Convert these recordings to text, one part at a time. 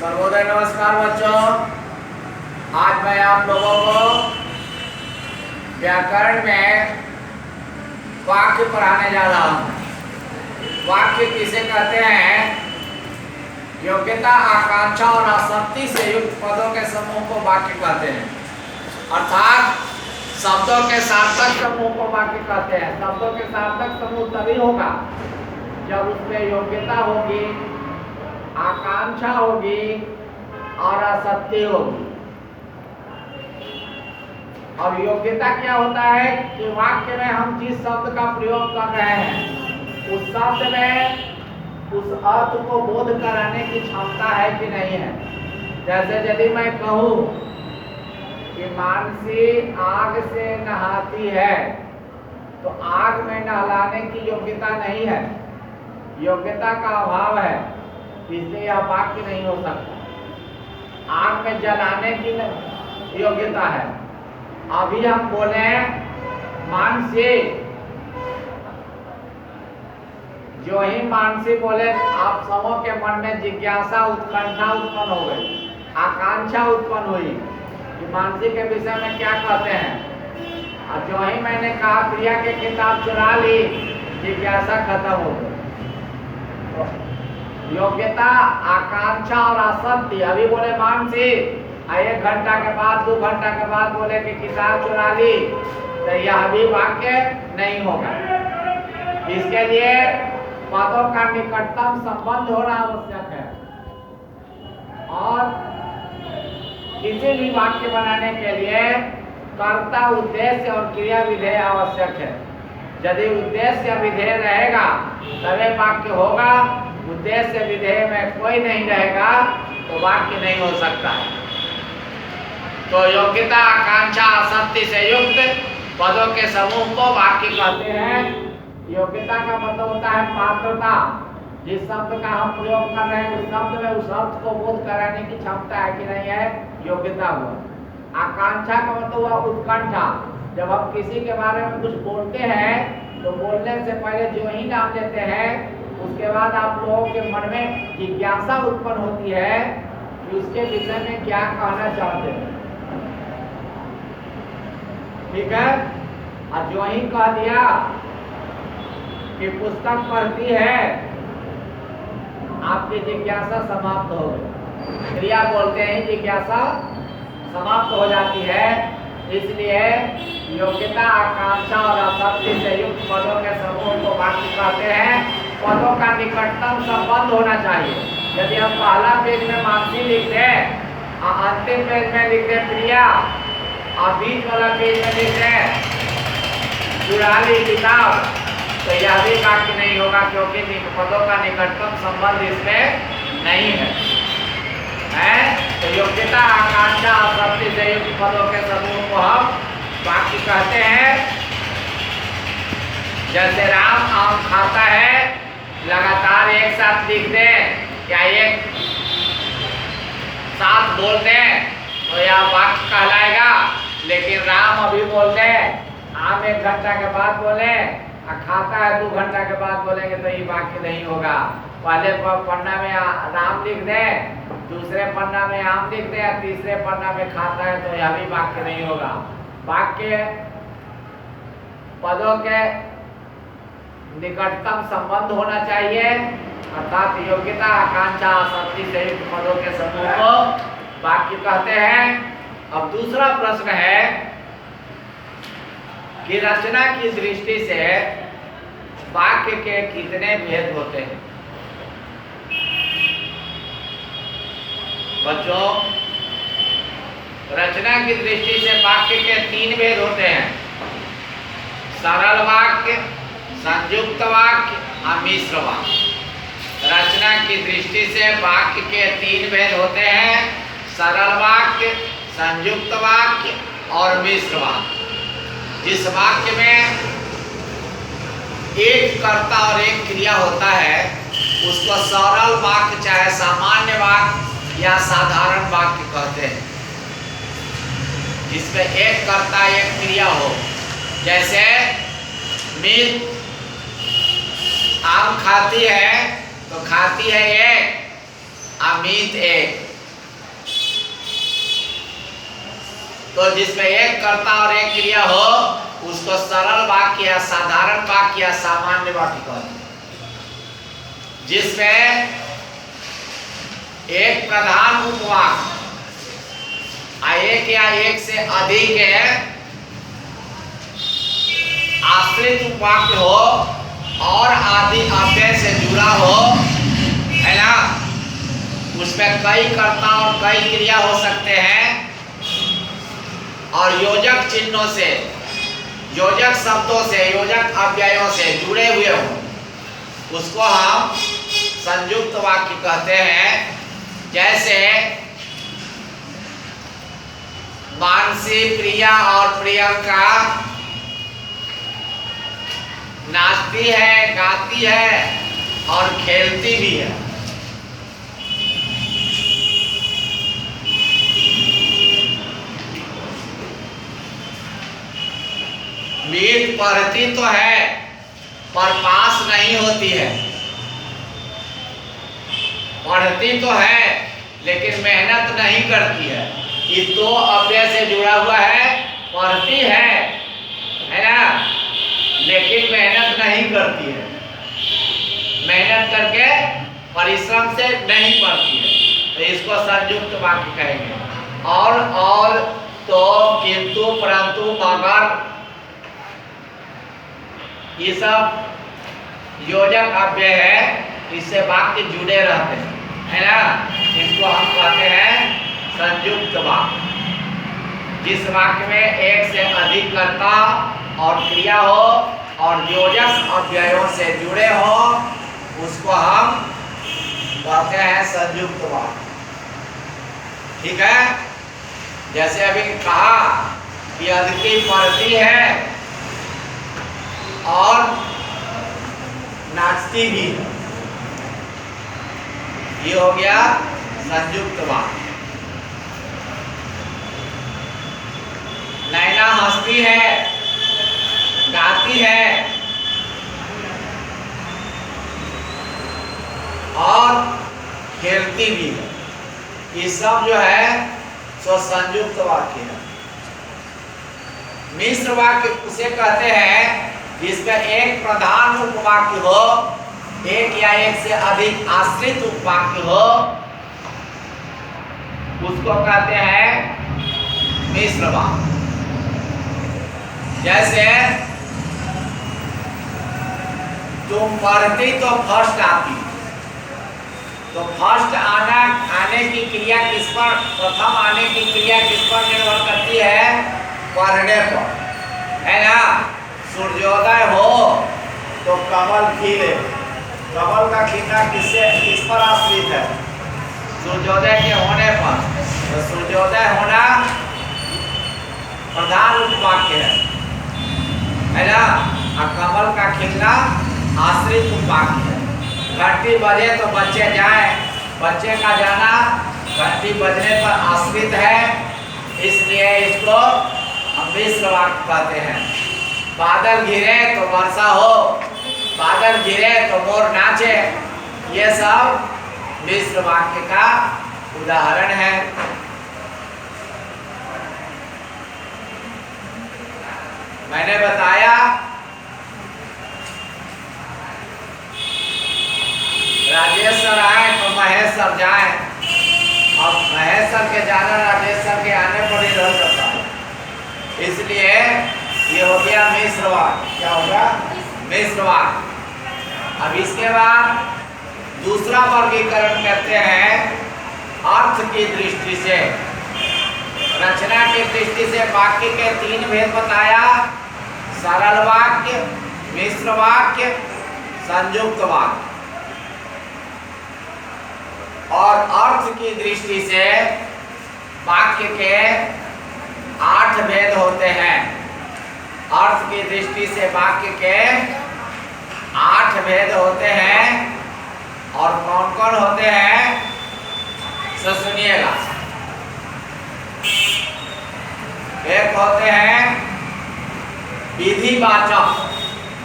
सर्वोदय नमस्कार बच्चों। आज मैं आप लोगों को व्याकरण में वाक्य पढ़ाने जा रहा हूँ। वाक्य किसे कहते हैं? योग्यता, आकांक्षा और आसक्ति से युक्त पदों के समूह को वाक्य कहते हैं। अर्थात शब्दों के सार्थक समूह को वाक्य कहते हैं। शब्दों के सार्थक समूह तभी होगा जब उसमें योग्यता होगी, आकांक्षा होगी और आसक्ति होगी। और योग्यता क्या होता है कि वाक्य में हम जिस शब्द का प्रयोग कर रहे हैं उस शब्द में उस अर्थ को बोध कराने की क्षमता है कि नहीं है। जैसे यदि मैं कहूँ कि मानसी आग से नहाती है, तो आग में नहलाने की योग्यता नहीं है, योग्यता का अभाव है, इसलिए यह वाक्य नहीं हो सकता। आग में जलाने की योग्यता है। अभी हम बोले मानसी, जो ही मानसी बोले आप सबों के मन में जिज्ञासा, उत्कंठा उत्पन्न हो गई, आकांक्षा उत्पन्न हुई कि मानसी के विषय में क्या कहते हैं। और जो ही मैंने कहा प्रिया के किताब चुरा ली, जिज्ञासा खत्म हो गई। योग्यता, आकांक्षा और आसक्ति। अभी बोले मानसी, 1 घंटा के बाद 2 घंटा के बाद बोले कि किताब चुरा ली, तो यह भी वाक्य नहीं होगा। इसके लिए पदों का निकटतम संबंध होना आवश्यक है। और किसी भी वाक्य बनाने के लिए कर्ता, उद्देश्य और क्रिया विधेय आवश्यक है। यदि उद्देश्य विधेय रहेगा तभी वाक्य होगा। उद्देश्य विधेय में कोई नहीं रहेगा तो वाक्य नहीं हो सकता है। तो योग्यता, आकांक्षा, आसक्ति से युक्त पदों के समूह को वाक्य कहते हैं। योग्यता का मतलब होता है पात्रता। जिस शब्द का हम प्रयोग कर रहे हैं उस शब्द में उस अर्थ को बोध कराने की क्षमता है कि नहीं है, योग्यता हुआ। आकांक्षा का मतलब हुआ उत्कंठा। जब हम किसी के बारे में कुछ बोलते हैं तो बोलने से पहले जो ही नाम लेते हैं उसके बाद आप लोगों के मन में जिज्ञासा उत्पन्न होती है कि उसके विषय में क्या कहना चाहते हैं। ठीक है। और जो ही कह दिया कि पुस्तक पढ़ती है, आपकी जिज्ञासा समाप्त हो गई। क्रिया बोलते हैं जिज्ञासा समाप्त हो जाती है। इसलिए योग्यता, आकांक्षा और आसक्ति से युक्त पदों के समूह को वाक्य कहते हैं। पदों का निकटतम संबंध होना चाहिए। यदि हम पहला पेज में मानसी लिख दें और अंतिम पेज में लिख दें प्रिया और बीच वाला पेज में लिख दें चुरा ली किताब, तो यह भी वाक्य नहीं होगा, क्योंकि पदों का निकटतम संबंध इसमें नहीं है। तो योग्यता, आकांक्षा, आसक्ति से युक्त पदों के समूह को हम वाक्य कहते हैं। जैसे राम आम खाता है, लगातार एक साथ लिख दें या एक साथ बोल दें तो यह वाक्य कहलाएगा। लेकिन राम अभी बोल दें, आम 1 घंटा के बाद बोले, खाता है 2 घंटा के बाद बोलेंगे तो ये वाक्य नहीं होगा। पहले पन्ना में राम लिख दें, दूसरे पन्ना में आम लिख दें, या तीसरे पन्ना में खाता है, तो यह भी वाक्य नहीं होगा। वाक्य पदों के निकटतम संबंध होना चाहिए, अर्थात योग्यता, आकांक्षा, आसक्ति से युक्त पदों के समूह को वाक्य कहते हैं। अब दूसरा प्रश्न है कि रचना की दृष्टि से वाक्य के कितने भेद होते हैं? बच्चों, रचना की दृष्टि से वाक्य के 3 भेद होते हैं: सरल वाक्य, संयुक्त वाक्य और मिश्र वाक्य। रचना की दृष्टि से वाक्य के 3 भेद होते हैं: सरल वाक्य, संयुक्त वाक्य और मिश्र वाक्य। जिस वाक्य में एक कर्ता और एक क्रिया होता है उसको सरल वाक्य, चाहे सामान्य वाक्य या साधारण वाक्य कहते हैं। जिसमें एक कर्ता एक क्रिया हो, जैसे मीत आम खाती है तो खाती है एक, अमित एक, तो जिसमें एक कर्ता और एक क्रिया हो उसको सरल वाक्य या साधारण वाक्य या सामान्य वाक्य कहते हैं। जिसमें एक प्रधान उपवाक्य एक या एक से अधिक आश्रित उपवाक्य हो और आदि अव्यय से जुड़ा हो, है ना, उसमें कई कर्ता और कई क्रिया हो सकते हैं और योजक चिन्हों से, योजक शब्दों से, योजक अव्ययों से जुड़े हुए हो, उसको हम संयुक्त वाक्य कहते हैं। जैसे मानसी, प्रिया और प्रियंका नाचती है, गाती है और खेलती भी है। मीत पढ़ती तो है पर पास नहीं होती है। पढ़ती तो है लेकिन मेहनत नहीं करती है। ये दो अव्यय से जुड़ा हुआ है। पढ़ती है ना, लेकिन मेहनत नहीं करती है। मेहनत करके परिश्रम से नहीं पढ़ती है, तो इसको संयुक्त वाक्य कहेंगे। और तो, किंतु, परंतु, मगर, ये सब योजक अव्यय है, इससे वाक्य जुड़े रहते हैं, है ना। इसको हम कहते हैं संयुक्त वाक्य। जिस वाक्य में एक से अधिक कर्ता और क्रिया हो और योजक अव्ययों से जुड़े हो, उसको हम कहते हैं संयुक्त वाक्य। ठीक है। जैसे अभी कहा कि अदिति पढ़ती है और नाचती भी है, ये हो गया संयुक्त वाक्य। नैना हंसती है, गाती है और खेलती भी है, ये सब जो है सो संयुक्त वाक्य है। मिश्र वाक्य उसे कहते हैं जिसका एक प्रधान उपवाक्य हो, एक या एक से अधिक आश्रित उपवाक्य हो, उसको कहते हैं मिश्र वाक्य। जैसे तुम पढ़ती तो फर्स्ट आती, तो फर्स्ट आने की क्रिया किस पर, प्रथम आने की क्रिया किस पर निर्भर करती है? पढ़ने पर, है ना। सूर्योदय हो तो कमल खिले, कमल का खिलना किस पर आश्रित है? सूर्योदय के होने पर। तो सूर्योदय होना प्रधान उपवाक्य है ना, और कमल का खिलना आश्रित उपवाक्य है। घंटी बजे तो बच्चे जाएं, बच्चे का जाना घंटी बजने पर आश्रित है, इसलिए इसको हम मिश्र वाक्य कहते हैं। बादल घिरे तो वर्षा हो, बादल घिरे तो मोर नाचे, ये सब मिश्र वाक्य का उदाहरण है। मैंने बताया राजेश सर आए तो महेश सर जाए, और महेश सर के जाना राजेश सर के आने पर ही रह सकता है, इसलिए ये हो गया मिश्र वाक्य। क्या होगा? मिश्र वाक्य। अब इसके बाद दूसरा वर्गीकरण करते हैं अर्थ की दृष्टि से। रचना की दृष्टि से वाक्य के तीन भेद बताया: सरल वाक्य, मिश्र वाक्य, संयुक्त वाक्य। और अर्थ की दृष्टि से वाक्य के 8 भेद होते हैं। अर्थ की दृष्टि से वाक्य के 8 भेद होते हैं। और कौन कौन होते हैं तो सुनिएगा। एक होते हैं विधिवाचक।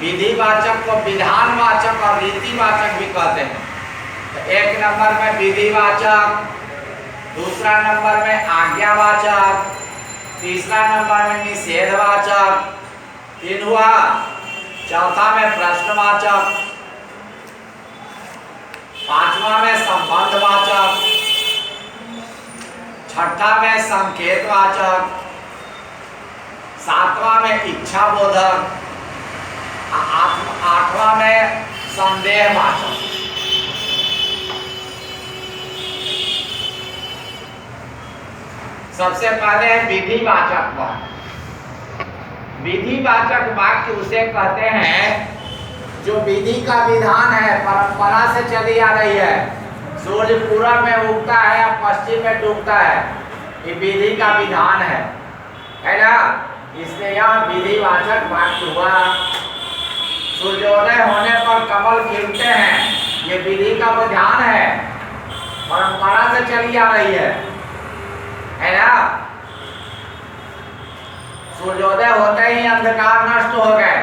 विधिवाचक को विधानवाचक और रीतिवाचक भी कहते हैं। तो एक नंबर में विधिवाचक, दूसरा नंबर में आज्ञावाचक, तीसरा नंबर में निषेधवाचक, 3 हुआ। चौथा में प्रश्नवाचक, 5वां में संबंधवाचक, 6ठा में संकेतवाचक, 7वां में इच्छाबोधक, 8वां में संदेहवाचक। सबसे पहले है विधिवाचक वाक्य। विधिवाचक वाक्य उसे कहते हैं जो विधि का विधान है, परंपरा से चली आ रही है। सूर्य पूरब में उगता है या पश्चिम में डूबता है, ये विधि का विधान है ना। इसलिए यह विधिवाचक वाक्य हुआ। सूर्योदय होने पर कमल खिलते हैं, ये विधि का विधान है, परंपरा से चली आ रही है ना। सूर्योदय होते ही अंधकार नष्ट हो गए,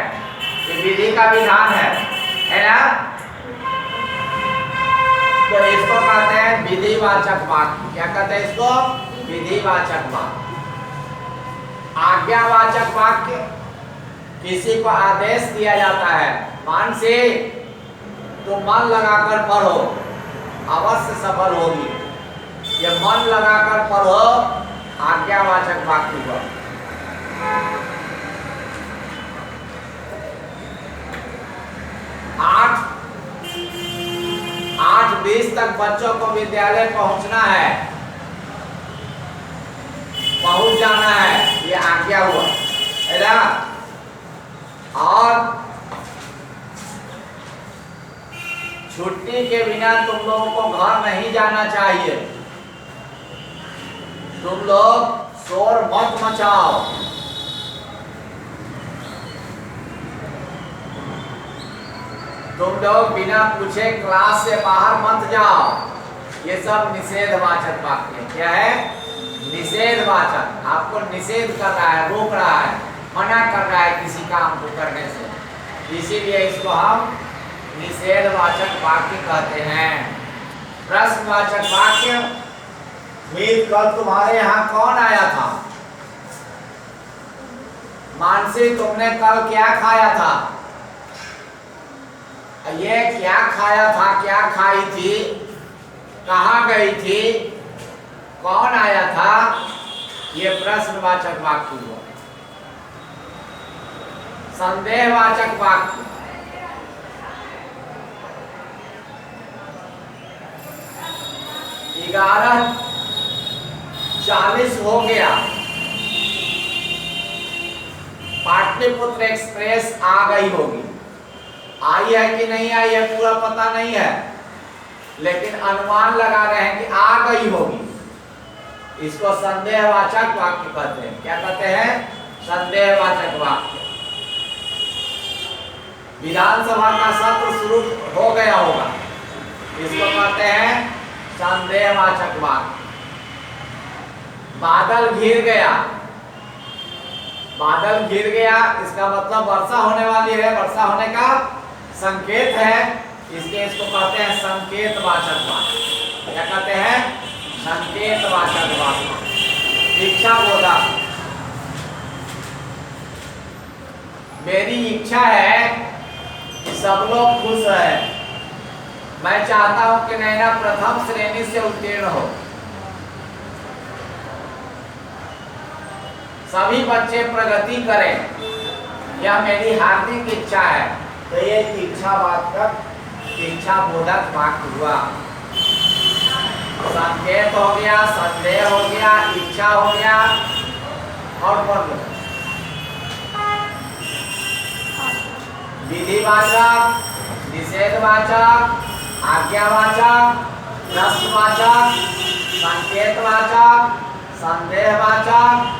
ये विधि का विधान है ना। तो इसको कहते हैं विधिवाचक वाक्य। क्या कहते हैं इसको? विधिवाचक वाक्य। आज्ञावाचक वाक्य, किसी को आदेश दिया जाता है, मानसी तुम मन लगाकर पढ़ो, अवश्य सफल होगी, ये मन लगाकर पढ़ो, आज्ञावाचक वाक्य हुआ। आठ 20 तक बच्चों को विद्यालय पहुंचना है, पहुंच जाना है, ये आज्ञा हुआ है ना। और छुट्टी के बिना तुम लोगों को घर नहीं जाना चाहिए, तुम लोग शोर मत मचाओ। तुम लोग बिना पूछे क्लास से बाहर मत जाओ। ये सब निषेधवाचक वाक्य। क्या है? निषेधवाचक। आपको निषेध कर रहा है, रोक रहा है, मना कर रहा है किसी काम को करने से, इसीलिए इसको हम निषेधवाचक वाक्य कहते हैं। प्रश्नवाचक वाक्य, मीत कल तुम्हारे यहाँ कौन आया था? मानसी तुमने कल क्या खाया था? ये क्या खाया था, क्या खाई थी, कहाँ गई थी, कौन आया था, ये प्रश्नवाचक वाक्य हुआ। संदेहवाचक वाक्य, ग्यारह 40 हो गया, पाटलिपुत्र एक्सप्रेस आ गई होगी। आई है कि नहीं आई है पूरा पता नहीं है, लेकिन अनुमान लगा रहे हैं कि आ गई होगी। इसको संदेहवाचक वाक्य कहते हैं। क्या कहते हैं? संदेहवाचक वाक्य। विधानसभा का सत्र शुरू हो गया होगा, इसको कहते हैं संदेहवाचक वाक्य। बादल घिर गया, बादल घिर गया इसका मतलब वर्षा होने वाली है, वर्षा होने का संकेत है, इसलिए इसको कहते हैं संकेतवाचक वाक्य। क्या कहते हैं? संकेतवाचक वाक्य। इच्छाबोधक, मेरी इच्छा है कि सब लोग खुश रहे, मैं चाहता हूं कि नैना प्रथम श्रेणी से उत्तीर्ण हो, सभी बच्चे प्रगति करें, यह मेरी हार्दिक इच्छा है। तो ये इच्छावाचक, इच्छाबोधक वाक्य हुआ। संकेत हो गया, संदेह हो गया, इच्छा हो गया, और कौन? विधिवाचक, निषेधवाचक, आज्ञावाचक, प्रश्नवाचक, संकेतवाचक, संदेहवाचक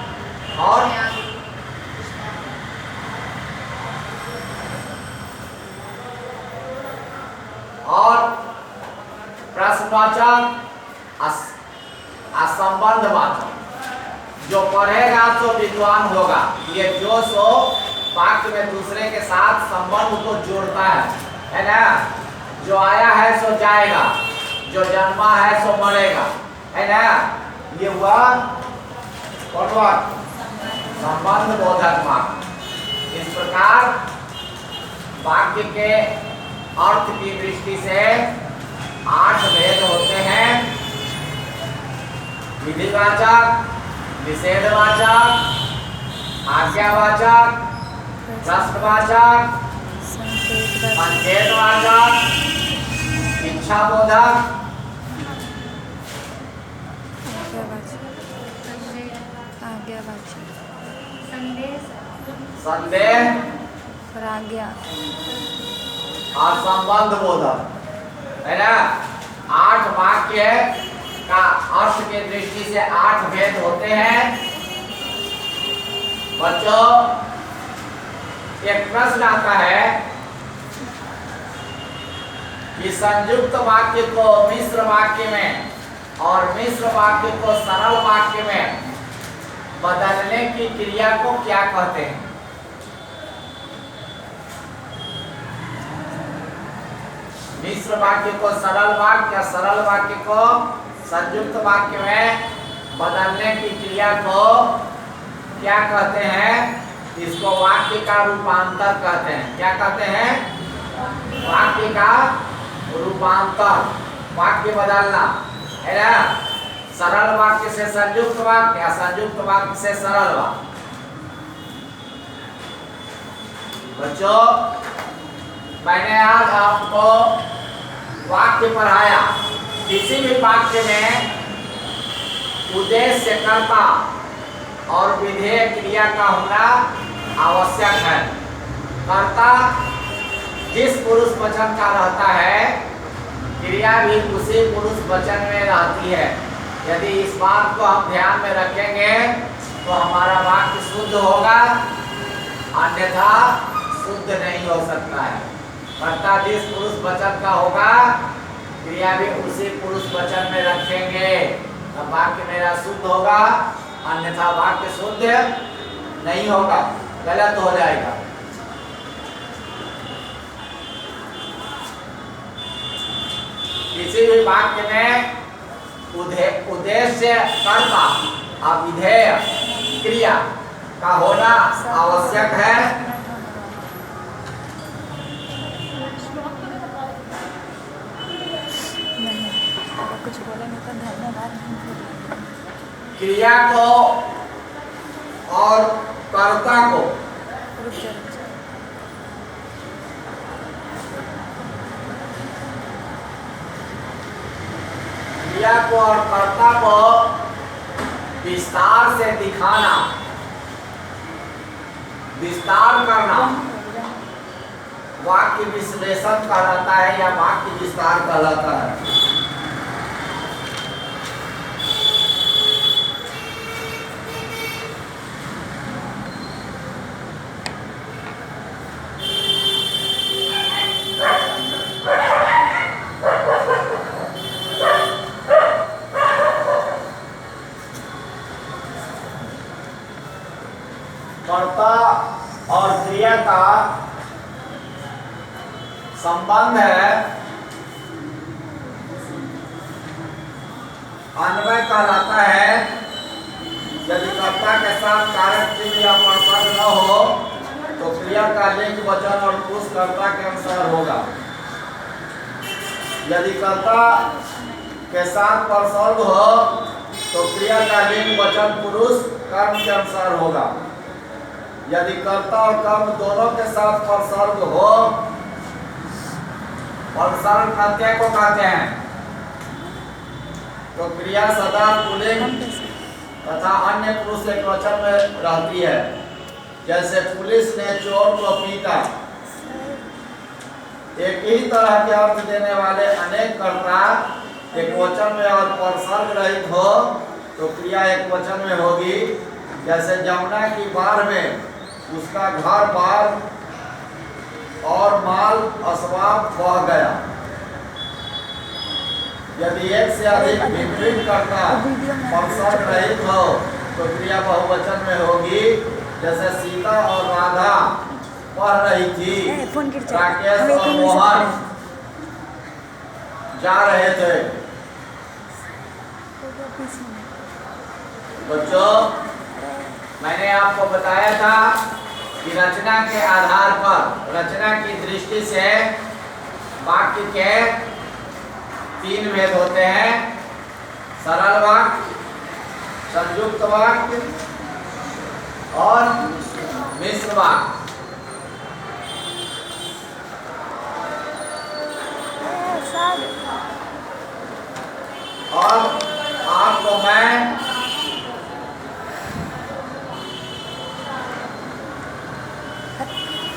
और प्रश्नवाचक, असंबंधवाचक। जो पढ़ेगा तो विद्वान होगा, ये जो सो वाक्य में दूसरे के साथ संबंध को जोड़ता है ना। जो आया है सो जाएगा, जो जन्मा है सो मरेगा, है ना। ये हुआ संबंध बोधक वाक्य। इस प्रकार वाक्य के अर्थ की दृष्टि से 8 भेद होते हैं। विधिवाचक, निषेधवाचक, आज्ञावाचक, प्रश्नवाचक, संकेतवाचक, इच्छाबोधक, संदेह और संबंध बोधक है ना। 8 वाक्य का अर्थ के दृष्टि से 8 भेद होते हैं। बच्चों, एक प्रश्न आता है कि संयुक्त वाक्य को मिश्र वाक्य में और मिश्र वाक्य को सरल वाक्य में बदलने की क्रिया को क्या कहते हैं? मिश्र वाक्य को सरल वाक्य या सरल वाक्य को संयुक्त वाक्य में बदलने की क्रिया को क्या कहते हैं? इसको वाक्य का रूपांतर कहते हैं। क्या कहते हैं? वाक्य का रूपांतर, वाक्य बदलना है ना। सरल वाक्य से संयुक्त वाक्य या संयुक्त वाक्य से सरल वाक्य। बच्चों, मैंने आज आपको वाक्य पढ़ाया। किसी भी वाक्य में उद्देश्य, कर्ता और विधेय क्रिया का होना आवश्यक है। कर्ता जिस पुरुष वचन का रहता है, क्रिया भी उसी पुरुष वचन में रहती है। यदि इस बात को हम ध्यान में रखेंगे तो हमारा वाक्य शुद्ध होगा, अन्यथा शुद्ध नहीं हो सकता है। कर्ता जिस पुरुष वचन का होगा, क्रिया भी उसी पुरुष वचन में रखेंगे, तब वाक्य मेरा शुद्ध होगा, अन्यथा वाक्य शुद्ध नहीं होगा, गलत हो जाएगा। किसी भी वाक्य में उद्देश्य, कर्ता और विधेय क्रिया का होना आवश्यक है। कुछ बोला नहीं तो धन्यवाद। क्रिया को और कर्ता को क्रिया को और कर्ता को विस्तार से दिखाना, विस्तार करना वाक्य विश्लेषण कहलाता है या वाक्य विस्तार कहलाता है। कर्ता और क्रिया का संबंध है अन्वय कहलाता है। यदि कर्ता के साथ कारक चिन्ह या प्रसंग न हो तो क्रिया का लिंग, वचन और पुरुष कर्ता के अनुसार होगा। यदि कर्ता के साथ प्रसंग हो तो क्रिया का लिंग, वचन, पुरुष कर्म के अनुसार होगा। यदि कर्ता और कर्म दोनों के साथ प्रसंग हो, प्रसंग प्रत्यय को कहते हैं, तो क्रिया सदा पुल्लिंग तथा अन्य पुरुष एकवचन में रहती है। जैसे पुलिस ने चोर को पीटा। एक ही तरह के अर्थ देने वाले अनेक कर्ता एकवचन में और प्रसंग रहित हो तो क्रिया एकवचन में होगी। जैसे जमुना की बाढ़ में उसका घर बार और माल असबाब बह गया। यदि एक से अधिक विपरीत कर्ता प्रसंग रहित हो तो क्रिया बहुवचन में होगी। जैसे सीता और राधा पढ़ रही थी, राकेश और मोहन जा रहे थे। बच्चों, मैंने आपको बताया था कि रचना के आधार पर, रचना की दृष्टि से वाक्य के 3 भेद होते हैं: सरल वाक्य, संयुक्त वाक्य और मिश्र वाक्य। और आपको मैं